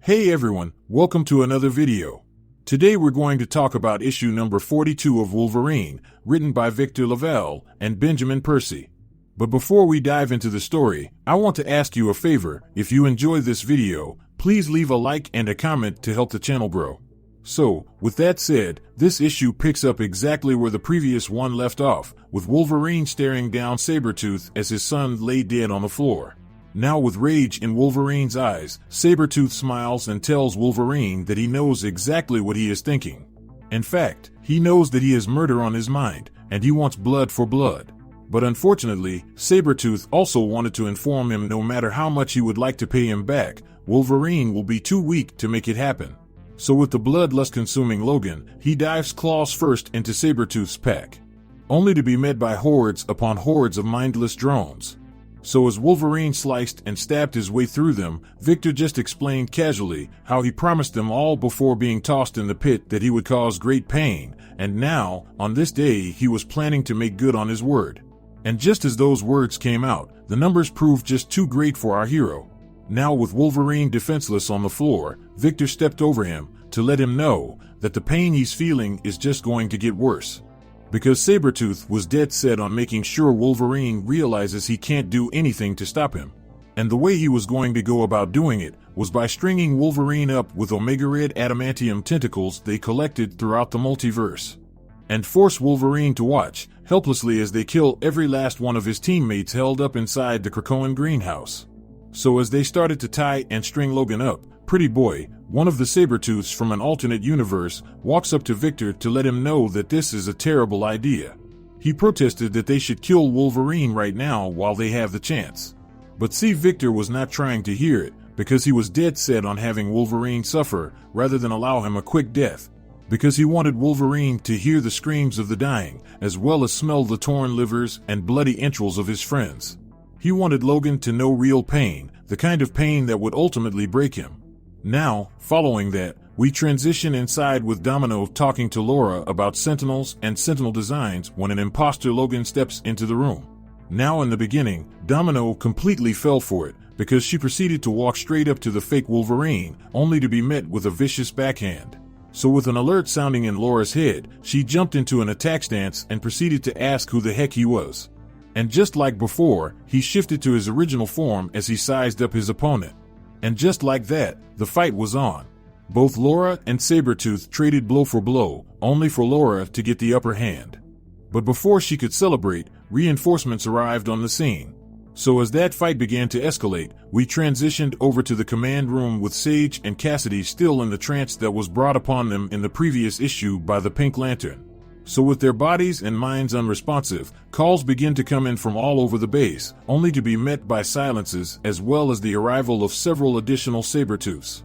Hey everyone, welcome to another video. Today we're going to talk about issue number 42 of Wolverine, written by Victor Lavelle and Benjamin Percy. But before we dive into the story, I want to ask you a favor. If you enjoy this video, please leave a like and a comment to help the channel grow. So, with that said, this issue picks up exactly where the previous one left off, with Wolverine staring down Sabretooth as his son lay dead on the floor. Now with rage in Wolverine's eyes, Sabretooth smiles and tells Wolverine that he knows exactly what he is thinking. In fact, he knows that he has murder on his mind, and he wants blood for blood. But unfortunately, Sabretooth also wanted to inform him no matter how much he would like to pay him back, Wolverine will be too weak to make it happen. So with the bloodlust-consuming Logan, he dives claws first into Sabretooth's pack, only to be met by hordes upon hordes of mindless drones. So as Wolverine sliced and stabbed his way through them, Victor just explained casually how he promised them all before being tossed in the pit that he would cause great pain, and now, on this day, he was planning to make good on his word. And just as those words came out, the numbers proved just too great for our hero. Now with Wolverine defenseless on the floor, Victor stepped over him to let him know that the pain he's feeling is just going to get worse. Because Sabretooth was dead set on making sure Wolverine realizes he can't do anything to stop him. And the way he was going to go about doing it was by stringing Wolverine up with Omega Red adamantium tentacles they collected throughout the multiverse, and force Wolverine to watch helplessly as they kill every last one of his teammates held up inside the Krakoan greenhouse. So as they started to tie and string Logan up, Pretty Boy, one of the Sabretooths from an alternate universe, walks up to Victor to let him know that this is a terrible idea. He protested that they should kill Wolverine right now while they have the chance. But see, Victor was not trying to hear it, because he was dead set on having Wolverine suffer rather than allow him a quick death. Because he wanted Wolverine to hear the screams of the dying, as well as smell the torn livers and bloody entrails of his friends. He wanted Logan to know real pain, the kind of pain that would ultimately break him. Now, following that, we transition inside with Domino talking to Laura about Sentinels and Sentinel designs when an imposter Logan steps into the room. Now in the beginning, Domino completely fell for it because she proceeded to walk straight up to the fake Wolverine, only to be met with a vicious backhand. So with an alert sounding in Laura's head, she jumped into an attack stance and proceeded to ask who the heck he was. And just like before, he shifted to his original form as he sized up his opponent. And just like that, the fight was on. Both Laura and Sabretooth traded blow for blow, only for Laura to get the upper hand. But before she could celebrate, reinforcements arrived on the scene. So as that fight began to escalate, we transitioned over to the command room with Sage and Cassidy still in the trance that was brought upon them in the previous issue by the Pink Lantern. So with their bodies and minds unresponsive, calls begin to come in from all over the base, only to be met by silences as well as the arrival of several additional Sabretooths.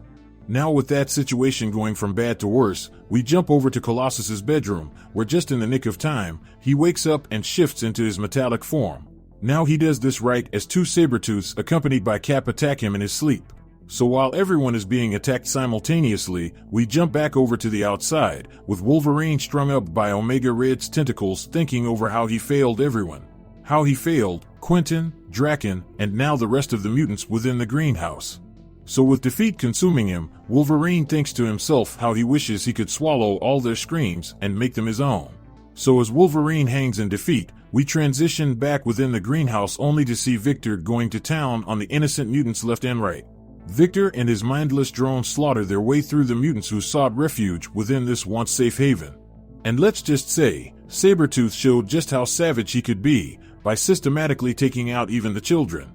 Now with that situation going from bad to worse, we jump over to Colossus's bedroom, where just in the nick of time, he wakes up and shifts into his metallic form. Now he does this right as two Sabretooths accompanied by Cap attack him in his sleep. So while everyone is being attacked simultaneously, we jump back over to the outside, with Wolverine strung up by Omega Red's tentacles thinking over how he failed everyone. How he failed Quentin, Draken, and now the rest of the mutants within the greenhouse. So with defeat consuming him, Wolverine thinks to himself how he wishes he could swallow all their screams and make them his own. So as Wolverine hangs in defeat, we transition back within the greenhouse only to see Victor going to town on the innocent mutants left and right. Victor and his mindless drones slaughter their way through the mutants who sought refuge within this once safe haven. And let's just say, Sabretooth showed just how savage he could be by systematically taking out even the children.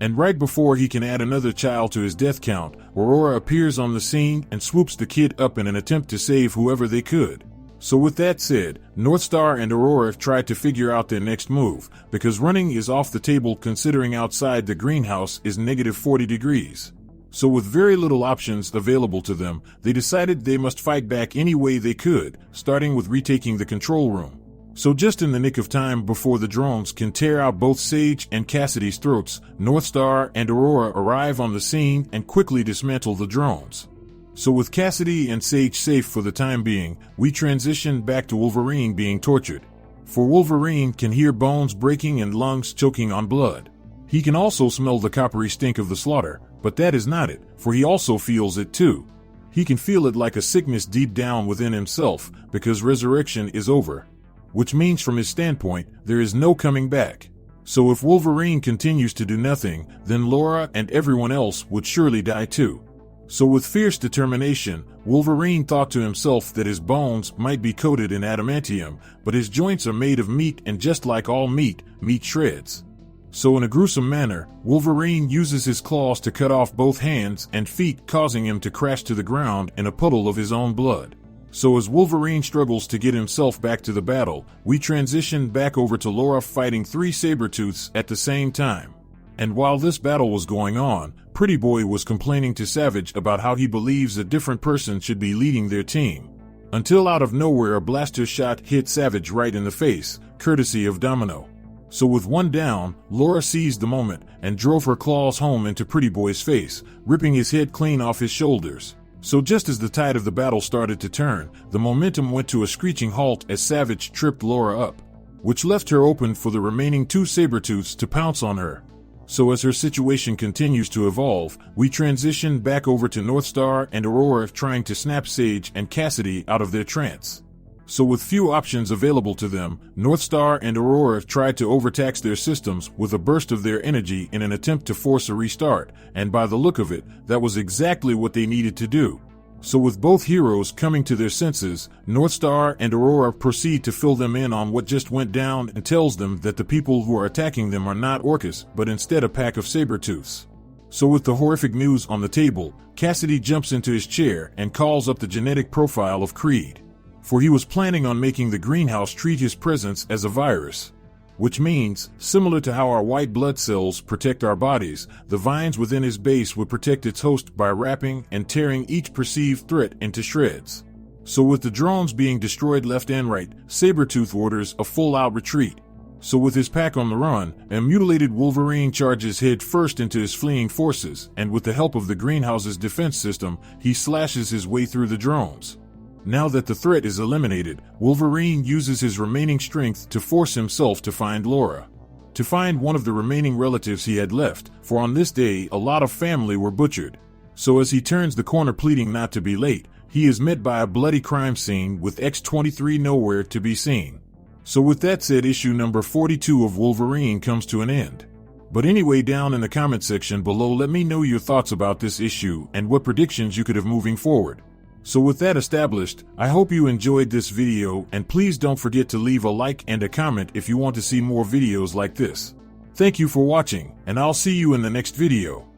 And right before he can add another child to his death count, Aurora appears on the scene and swoops the kid up in an attempt to save whoever they could. So with that said, Northstar and Aurora tried to figure out their next move, because running is off the table considering outside the greenhouse is -40 degrees. So with very little options available to them, they decided they must fight back any way they could, starting with retaking the control room. So just in the nick of time before the drones can tear out both Sage and Cassidy's throats, Northstar and Aurora arrive on the scene and quickly dismantle the drones. So with Cassidy and Sage safe for the time being, we transition back to Wolverine being tortured. For Wolverine can hear bones breaking and lungs choking on blood. He can also smell the coppery stink of the slaughter, But that is not it, for he also feels it too. He can feel it like a sickness deep down within himself, because resurrection is over. Which means from his standpoint, there is no coming back. So if Wolverine continues to do nothing, then Laura and everyone else would surely die too. So with fierce determination, Wolverine thought to himself that his bones might be coated in adamantium, but his joints are made of meat, and just like all meat, meat shreds. So in a gruesome manner, Wolverine uses his claws to cut off both hands and feet, causing him to crash to the ground in a puddle of his own blood. So as Wolverine struggles to get himself back to the battle, we transition back over to Laura fighting 3 Sabertooths at the same time. And while this battle was going on, Pretty Boy was complaining to Savage about how he believes a different person should be leading their team. Until out of nowhere a blaster shot hit Savage right in the face, courtesy of Domino. So with one down, Laura seized the moment and drove her claws home into Pretty Boy's face, ripping his head clean off his shoulders. So just as the tide of the battle started to turn, the momentum went to a screeching halt as Savage tripped Laura up, which left her open for the remaining 2 Sabertooths to pounce on her. So as her situation continues to evolve, we transition back over to Northstar and Aurora trying to snap Sage and Cassidy out of their trance. So with few options available to them, Northstar and Aurora tried to overtax their systems with a burst of their energy in an attempt to force a restart, and by the look of it, that was exactly what they needed to do. So with both heroes coming to their senses, Northstar and Aurora proceed to fill them in on what just went down and tells them that the people who are attacking them are not Orcus, but instead a pack of Sabertooths. So with the horrific news on the table, Cassidy jumps into his chair and calls up the genetic profile of Creed. For he was planning on making the greenhouse treat his presence as a virus. Which means, similar to how our white blood cells protect our bodies, the vines within his base would protect its host by wrapping and tearing each perceived threat into shreds. So with the drones being destroyed left and right, Sabretooth orders a full-out retreat. So with his pack on the run, a mutilated Wolverine charges head first into his fleeing forces, and with the help of the greenhouse's defense system, he slashes his way through the drones. Now that the threat is eliminated, Wolverine uses his remaining strength to force himself to find Laura. To find one of the remaining relatives he had left, for on this day a lot of family were butchered. So as he turns the corner pleading not to be late, he is met by a bloody crime scene with X-23 nowhere to be seen. So with that said, issue number 42 of Wolverine comes to an end. But anyway, down in the comment section below, let me know your thoughts about this issue and what predictions you could have moving forward. So with that established, I hope you enjoyed this video, and please don't forget to leave a like and a comment if you want to see more videos like this. Thank you for watching, and I'll see you in the next video.